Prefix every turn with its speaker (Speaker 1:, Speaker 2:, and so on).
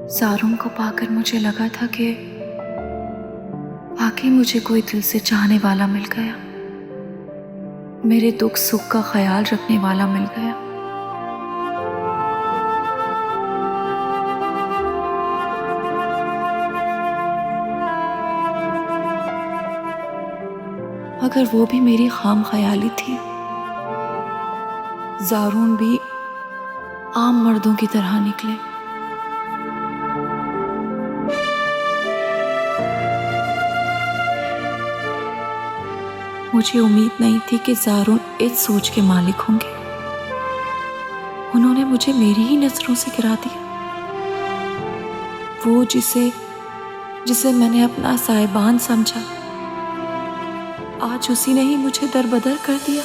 Speaker 1: ज़ारून को पाकर मुझे लगा था कि वाकई मुझे कोई दिल से चाहने वाला मिल गया, मेरे दुख सुख का ख्याल रखने वाला मिल गया। मगर वो भी मेरी खाम ख्याली थी। ज़ारून भी आम मर्दों की तरह निकले। मुझे उम्मीद नहीं थी कि ज़ारून इस सोच के मालिक होंगे। उन्होंने मुझे मेरी ही नजरों से गिरा दिया। वो जिसे मैंने अपना साहिबान समझा, आज उसी ने ही मुझे दरबदर कर दिया।